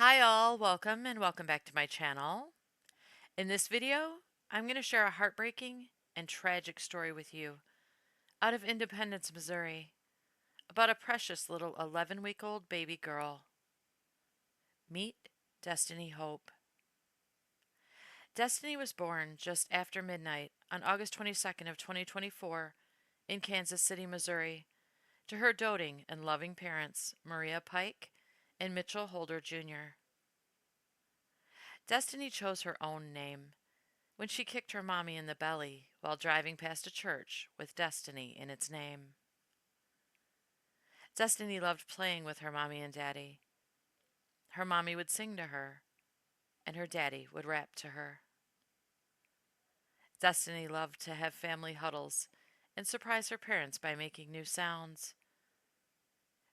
Hi all, welcome and welcome back to my channel. In this video, I'm going to share a heartbreaking and tragic story with you out of Independence, Missouri, about a precious little 11-week-old baby girl. Meet Destiny Hope. Destiny was born just after midnight on August 22nd of 2024 in Kansas City, Missouri, to her doting and loving parents, Maria Pike and Mitchell Holder Jr. Destiny chose her own name when she kicked her mommy in the belly while driving past a church with Destiny in its name. Destiny loved playing with her mommy and daddy. Her mommy would sing to her, and her daddy would rap to her. Destiny loved to have family huddles and surprise her parents by making new sounds.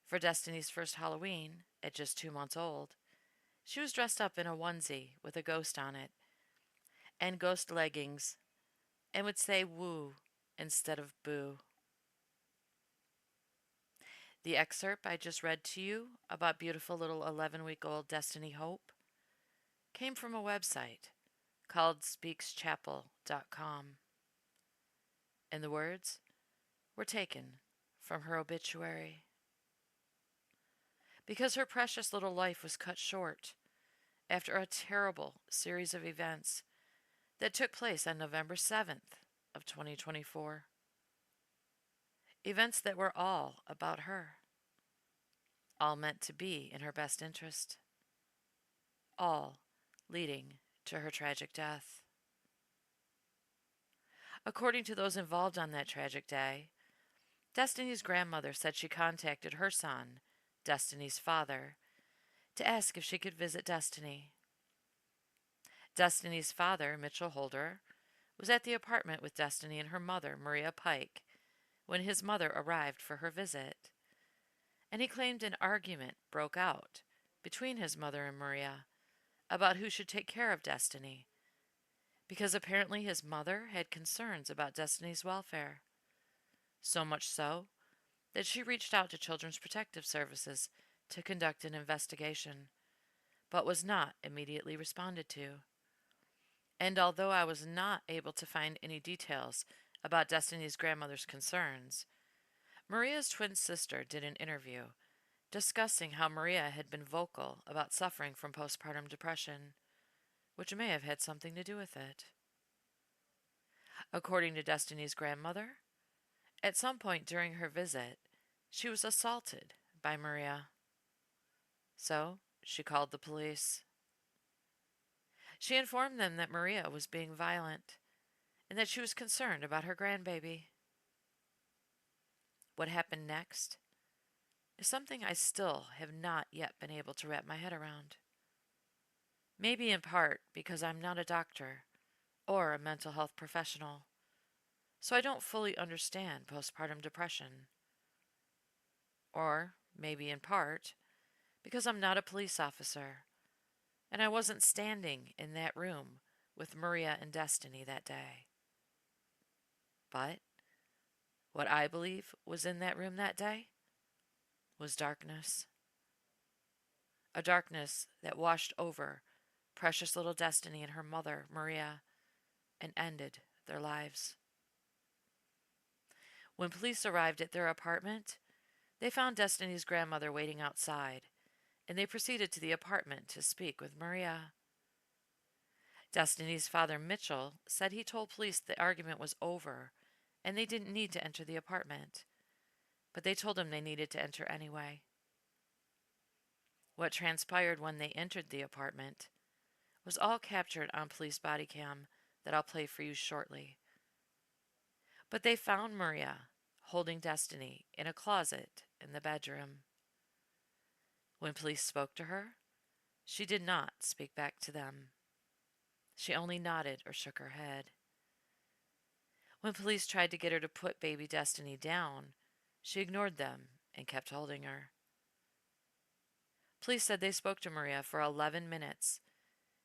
For Destiny's first Halloween, at just 2 months old, she was dressed up in a onesie with a ghost on it and ghost leggings and would say woo instead of boo. The excerpt I just read to you about beautiful little 11-week-old Destiny Hope came from a website called speakschapel.com, and the words were taken from her obituary. Because her precious little life was cut short after a terrible series of events that took place on November 7th of 2024. Events that were all about her, all meant to be in her best interest, all leading to her tragic death. According to those involved on that tragic day, Destiny's grandmother said she contacted her son, Destiny's father, to ask if she could visit Destiny. Destiny's father, Mitchell Holder, was at the apartment with Destiny and her mother, Maria Pike, when his mother arrived for her visit, and he claimed an argument broke out between his mother and Maria about who should take care of Destiny, because apparently his mother had concerns about Destiny's welfare. So much so that she reached out to Children's Protective Services to conduct an investigation, but was not immediately responded to. And although I was not able to find any details about Destiny's grandmother's concerns, Maria's twin sister did an interview discussing how Maria had been vocal about suffering from postpartum depression, which may have had something to do with it. According to Destiny's grandmother, at some point during her visit, she was assaulted by Maria. So she called the police. She informed them that Maria was being violent and that she was concerned about her grandbaby. What happened next is something I still have not yet been able to wrap my head around. Maybe in part because I'm not a doctor or a mental health professional, so I don't fully understand postpartum depression. Or maybe in part because I'm not a police officer and I wasn't standing in that room with Maria and Destiny that day. But what I believe was in that room that day was darkness. A darkness that washed over precious little Destiny and her mother, Maria, and ended their lives. When police arrived at their apartment, they found Destiny's grandmother waiting outside, and they proceeded to the apartment to speak with Maria. Destiny's father, Mitchell, said he told police the argument was over and they didn't need to enter the apartment, but they told him they needed to enter anyway. What transpired when they entered the apartment was all captured on police body cam that I'll play for you shortly. But they found Maria holding Destiny in a closet in the bedroom. When police spoke to her, she did not speak back to them. She only nodded or shook her head. When police tried to get her to put baby Destiny down, she ignored them and kept holding her. Police said they spoke to Maria for 11 minutes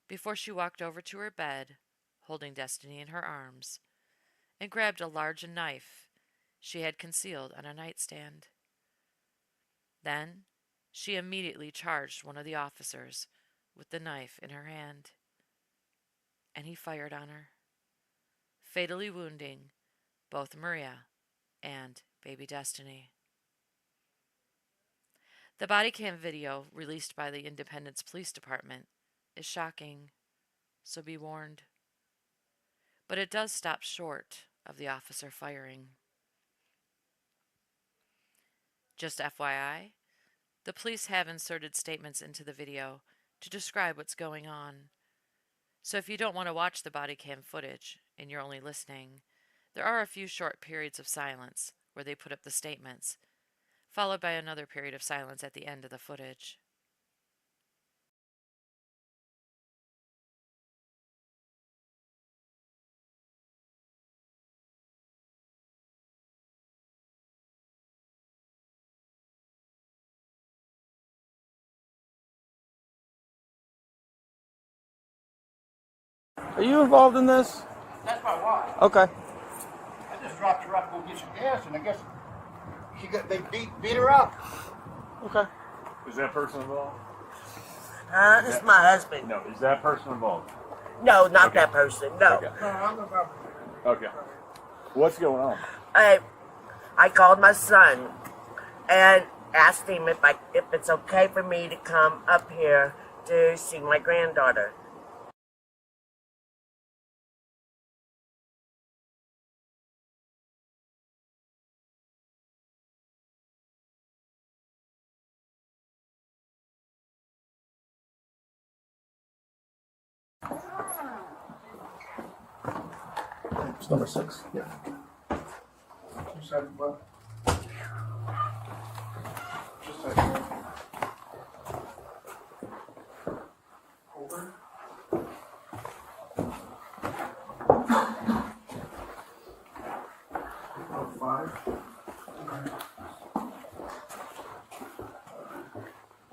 before she walked over to her bed, holding Destiny in her arms, and grabbed a large knife she had concealed on a nightstand. Then she immediately charged one of the officers with the knife in her hand, and he fired on her, fatally wounding both Maria and baby Destiny. The body cam video released by the Independence Police Department is shocking, so be warned. But it does stop short of the officer firing. Just FYI, the police have inserted statements into the video to describe what's going on. So if you don't want to watch the body cam footage and you're only listening, there are a few short periods of silence where they put up the statements, followed by another period of silence at the end of the footage. Are you involved in this? That's my wife. Okay. I just dropped her off to go get some gas, and I guess they beat her up. Okay. Is that person involved? This is my husband. No, is that person involved? No, not Okay. that person. No. Okay. Okay. What's going on? I called my son and asked him if it's okay for me to come up here to see my granddaughter. It's number 6. Yeah. Just a second, bud. Just a second. Over. Oh, 5. Okay.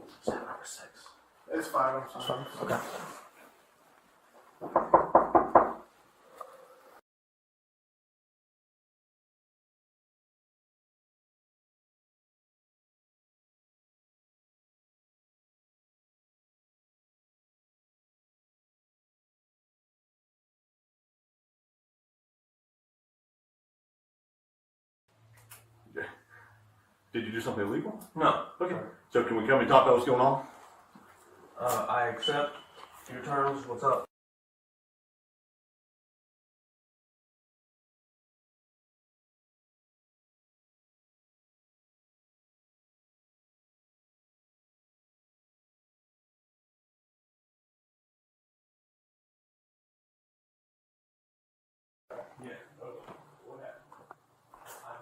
Is that number 6? It's 5. I'm sorry. Okay. Did you do something illegal? No. Okay. So can we come and talk about what's going on? I accept your terms. What's up?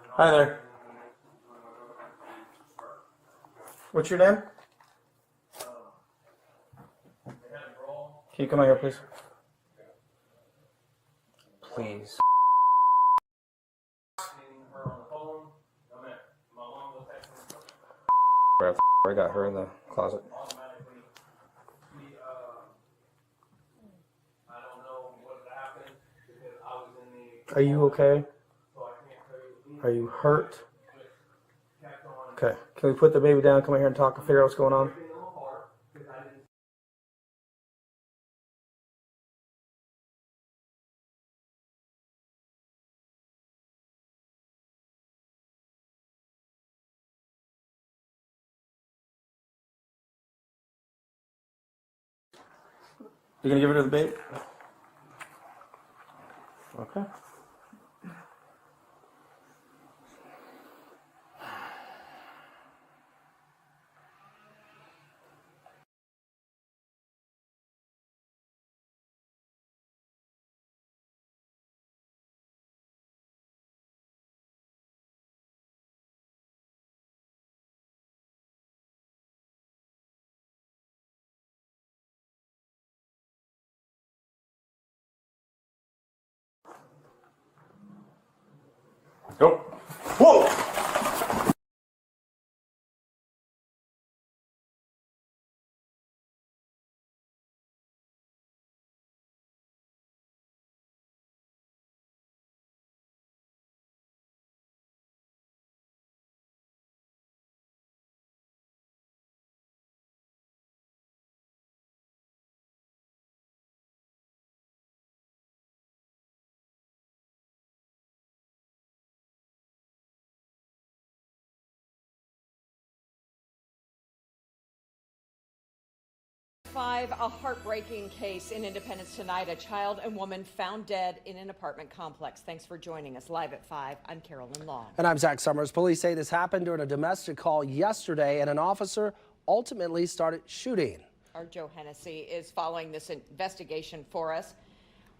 Hi there. What's your name? Can you come out here, please? Please. I got her in the closet. Are you okay? Are you hurt? Okay. Can we put the baby down, come in here and talk and figure out what's going on? You gonna give her to the baby? Okay. 5, a heartbreaking case in Independence tonight. A child and woman found dead in an apartment complex. Thanks for joining us live at 5. I'm Carolyn Long. And I'm Zach Summers. Police say this happened during a domestic call yesterday, and an officer ultimately started shooting. Our Joe Hennessy is following this investigation for us.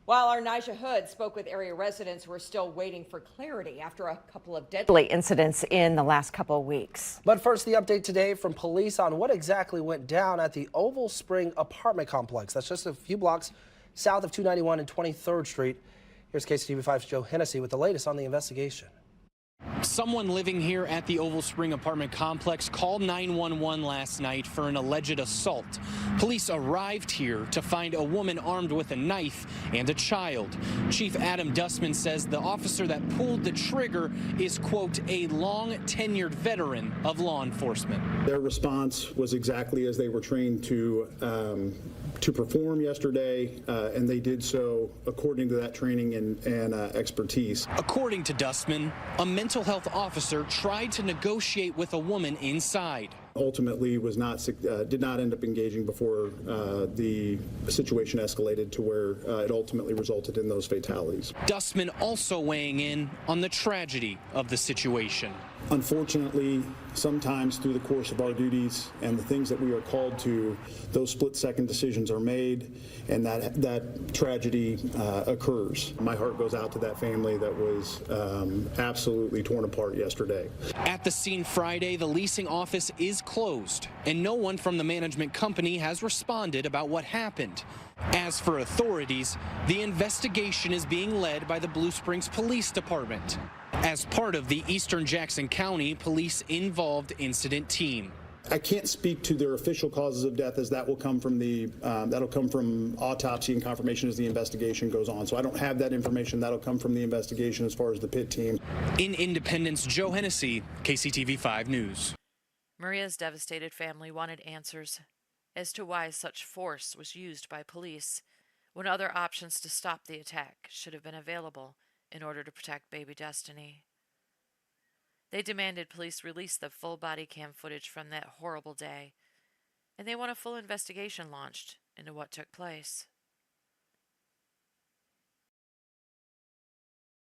While our Nijah Hood spoke with area residents who are still waiting for clarity after a couple of deadly incidents in the last couple of weeks. But first, the update today from police on what exactly went down at the Oval Spring apartment complex. That's just a few blocks south of 291 and 23rd Street. Here's KCTV5's Joe Hennessy with the latest on the investigation. Someone living here at the Oval Spring apartment complex called 911 last night for an alleged assault. Police arrived here to find a woman armed with a knife and a child. Chief Adam Dustman says the officer that pulled the trigger is, quote, a long-tenured veteran of law enforcement. Their response was exactly as they were trained to perform yesterday, and they did so according to that training and expertise. According to Dustman, a mental health officer tried to negotiate with a woman inside. Ultimately, did not end up engaging before the situation escalated to where it ultimately resulted in those fatalities. Dustman also weighing in on the tragedy of the situation. Unfortunately, sometimes through the course of our duties and the things that we are called to, those split-second decisions are made, and that tragedy occurs. My heart goes out to that family that was absolutely torn apart yesterday. At the scene Friday, the leasing office is closed, and no one from the management company has responded about what happened. As for authorities, the investigation is being led by the Blue Springs Police Department as part of the Eastern Jackson County Police Involved Incident Team. I can't speak to their official causes of death, as that will come from autopsy and confirmation as the investigation goes on. So I don't have that information. That'll come from the investigation as far as the PIT team. In Independence, Joe Hennessy, KCTV5 News. Maria's devastated family wanted answers as to why such force was used by police when other options to stop the attack should have been available in order to protect baby Destiny. They demanded police release the full body cam footage from that horrible day, and they want a full investigation launched into what took place.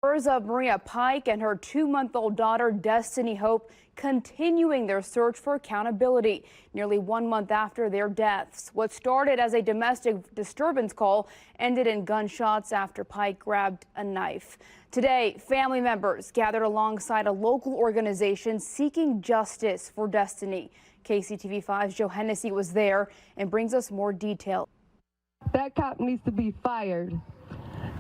Of Maria Pike and her 2-month-old daughter Destiny Hope continuing their search for accountability nearly 1 month after their deaths. What started as a domestic disturbance call ended in gunshots after Pike grabbed a knife. Today, family members gathered alongside a local organization seeking justice for Destiny. KCTV5's Joe Hennessy was there and brings us more detail. That cop needs to be fired.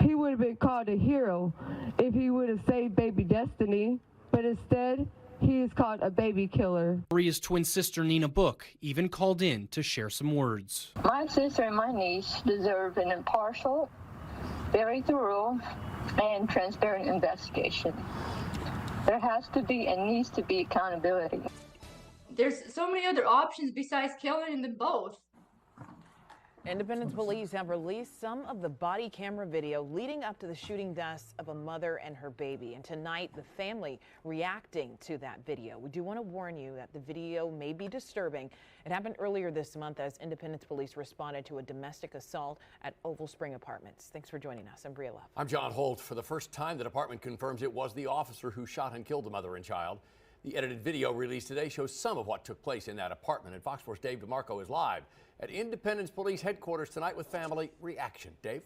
He would have been called a hero if he would have saved baby Destiny, but instead, he is called a baby killer. Maria's twin sister, Nina Book, even called in to share some words. My sister and my niece deserve an impartial, very thorough, and transparent investigation. There has to be and needs to be accountability. There's so many other options besides killing them both. Independence police have released some of the body camera video leading up to the shooting deaths of a mother and her baby. And tonight, the family reacting to that video. We do want to warn you that the video may be disturbing. It happened earlier this month as Independence police responded to a domestic assault at Oval Spring Apartments. Thanks for joining us. I'm Bria Love. I'm John Holt. For the first time, the department confirms it was the officer who shot and killed the mother and child. The edited video released today shows some of what took place in that apartment. And Fox 4's Dave DeMarco is live at Independence Police Headquarters tonight with family reaction. Dave?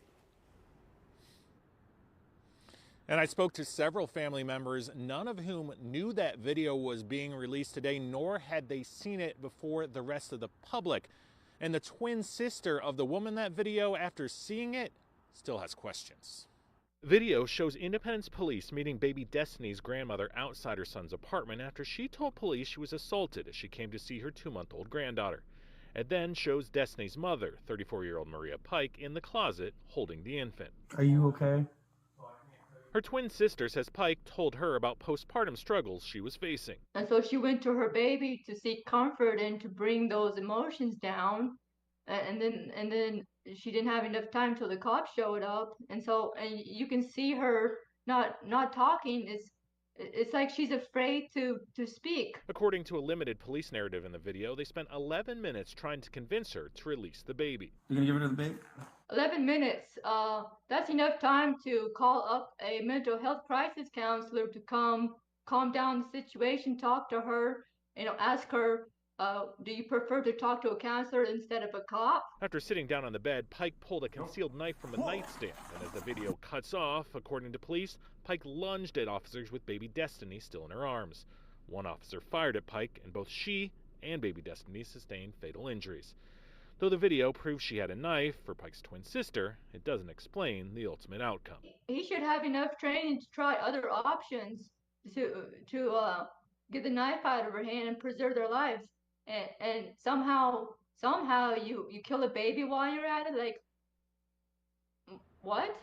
And I spoke to several family members, none of whom knew that video was being released today, nor had they seen it before the rest of the public. And the twin sister of the woman in that video, after seeing it, still has questions. Video shows Independence police meeting baby Destiny's grandmother outside her son's apartment after she told police she was assaulted as she came to see her 2-month-old granddaughter. It then shows Destiny's mother, 34-year-old Maria Pike, in the closet holding the infant. Are you okay? Her twin sister says Pike told her about postpartum struggles she was facing. And so she went to her baby to seek comfort and to bring those emotions down. And then she didn't have enough time till the cops showed up. And you can see her not talking. it's like she's afraid to speak. According to a limited police narrative in the video, they spent 11 minutes trying to convince her to release the baby. You gonna give her the baby? 11 minutes, that's enough time to call up a mental health crisis counselor to come calm down the situation, talk to her, ask her, do you prefer to talk to a counselor instead of a cop? After sitting down on the bed, Pike pulled a concealed knife from a nightstand, and as the video cuts off, according to police, Pike lunged at officers with baby Destiny still in her arms. One officer fired at Pike, and both she and baby Destiny sustained fatal injuries. Though the video proves she had a knife for Pike's twin sister, it doesn't explain the ultimate outcome. He should have enough training to try other options to get the knife out of her hand and preserve their lives. And somehow you kill a baby while you're at it? Like, what?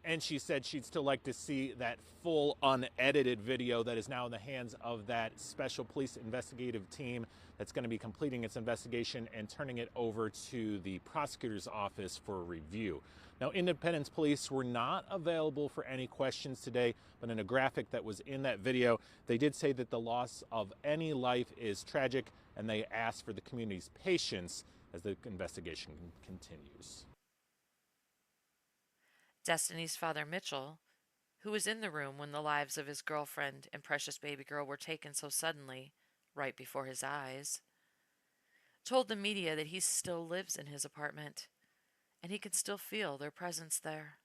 And she said she'd still like to see that full unedited video that is now in the hands of that special police investigative team that's going to be completing its investigation and turning it over to the prosecutor's office for review. Now, Independence Police were not available for any questions today, but in a graphic that was in that video, they did say that the loss of any life is tragic, and they asked for the community's patience as the investigation continues. Destiny's father, Mitchell, who was in the room when the lives of his girlfriend and precious baby girl were taken so suddenly, right before his eyes, told the media that he still lives in his apartment and he could still feel their presence there.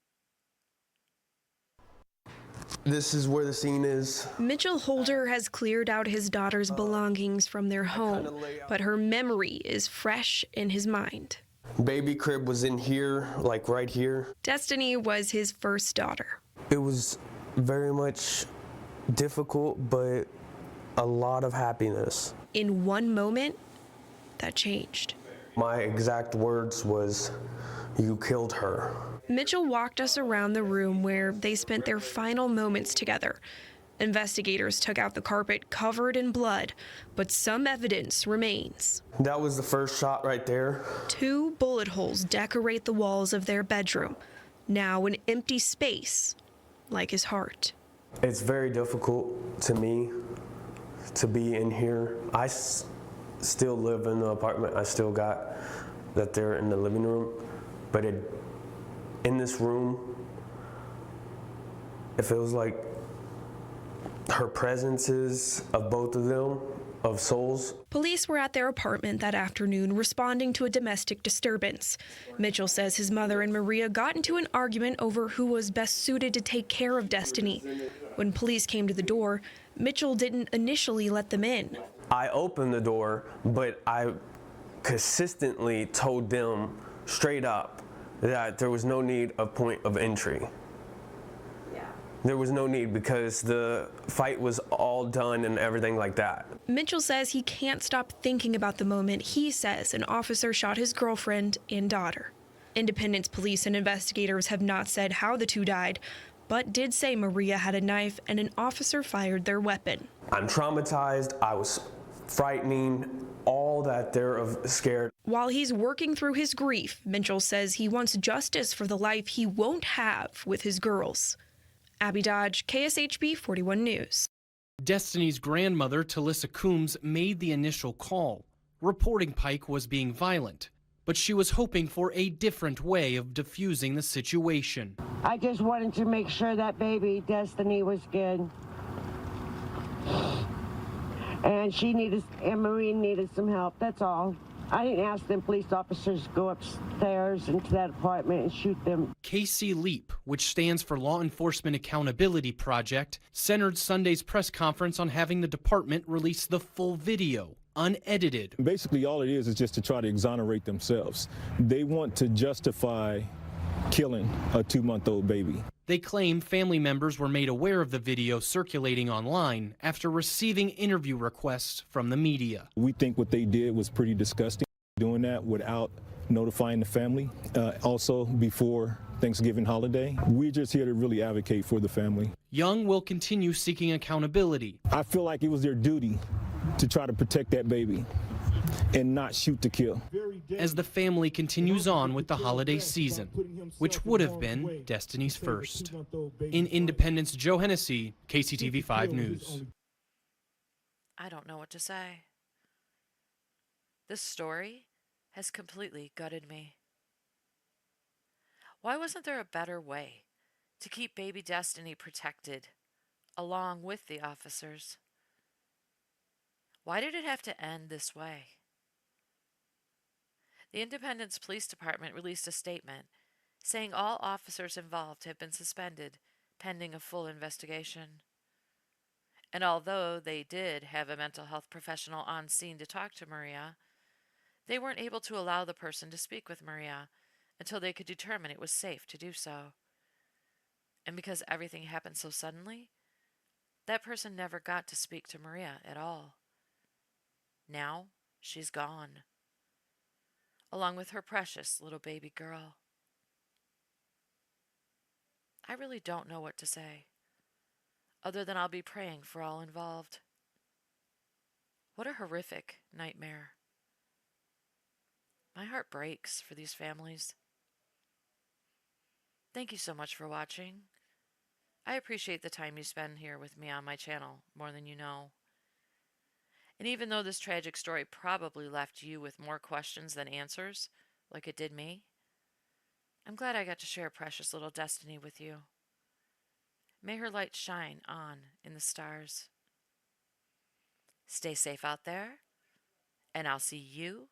This is where the scene is. Mitchell Holder has cleared out his daughter's belongings from their home, but her memory is fresh in his mind. Baby crib was in here, like right here. Destiny was his first daughter. It was very much difficult, but a lot of happiness. In one moment, that changed. My exact words was, "You killed her." Mitchell walked us around the room where they spent their final moments together. Investigators took out the carpet covered in blood, but some evidence remains. That was the first shot right there. 2 bullet holes decorate the walls of their bedroom, now an empty space, like his heart. It's very difficult to me to be in here. I still live in the apartment. I still got that there in the living room, but in this room, it feels like her presences of both of them, of souls. Police were at their apartment that afternoon responding to a domestic disturbance. Mitchell says his mother and Maria got into an argument over who was best suited to take care of Destiny. When police came to the door, Mitchell didn't initially let them in. I opened the door, but I consistently told them straight up that there was no need of point of entry. There was no need because the fight was all done and everything like that. Mitchell says he can't stop thinking about the moment he says an officer shot his girlfriend and daughter. Independence Police and investigators have not said how the two died, but did say Maria had a knife and an officer fired their weapon. I'm traumatized. I was frightening, all that there of scared. While he's working through his grief, Mitchell says he wants justice for the life he won't have with his girls. Abby Dodge, KSHB 41 News. Destiny's grandmother, Talissa Coombs, made the initial call, reporting Pike was being violent, but she was hoping for a different way of diffusing the situation. I just wanted to make sure that baby Destiny was good. And and Marie needed some help, that's all. I didn't ask them police officers to go upstairs into that apartment and shoot them. KC LEAP, which stands for Law Enforcement Accountability Project, centered Sunday's press conference on having the department release the full video, unedited. Basically, all it is just to try to exonerate themselves. They want to justify killing a 2-month-old baby. They claim family members were made aware of the video circulating online after receiving interview requests from the media. We think what they did was pretty disgusting, doing that without notifying the family. Also, before Thanksgiving holiday, we're just here to really advocate for the family. Young will continue seeking accountability. I feel like it was their duty to try to protect that baby. and not shoot to kill. As the family continues on with the holiday season, which would have been Destiny's first. In Independence, Joe Hennessy, KCTV 5 News. I don't know what to say. This story has completely gutted me. Why wasn't there a better way to keep baby Destiny protected, along with the officers? Why did it have to end this way? The Independence Police Department released a statement saying all officers involved have been suspended pending a full investigation. And although they did have a mental health professional on scene to talk to Maria, they weren't able to allow the person to speak with Maria until they could determine it was safe to do so. And because everything happened so suddenly, that person never got to speak to Maria at all. Now she's gone, along with her precious little baby girl. I really don't know what to say, other than I'll be praying for all involved. What a horrific nightmare. My heart breaks for these families. Thank you so much for watching. I appreciate the time you spend here with me on my channel more than you know. And even though this tragic story probably left you with more questions than answers, like it did me, I'm glad I got to share precious little Destiny with you. May her light shine on in the stars. Stay safe out there, and I'll see you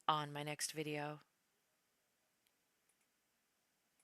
on my next video.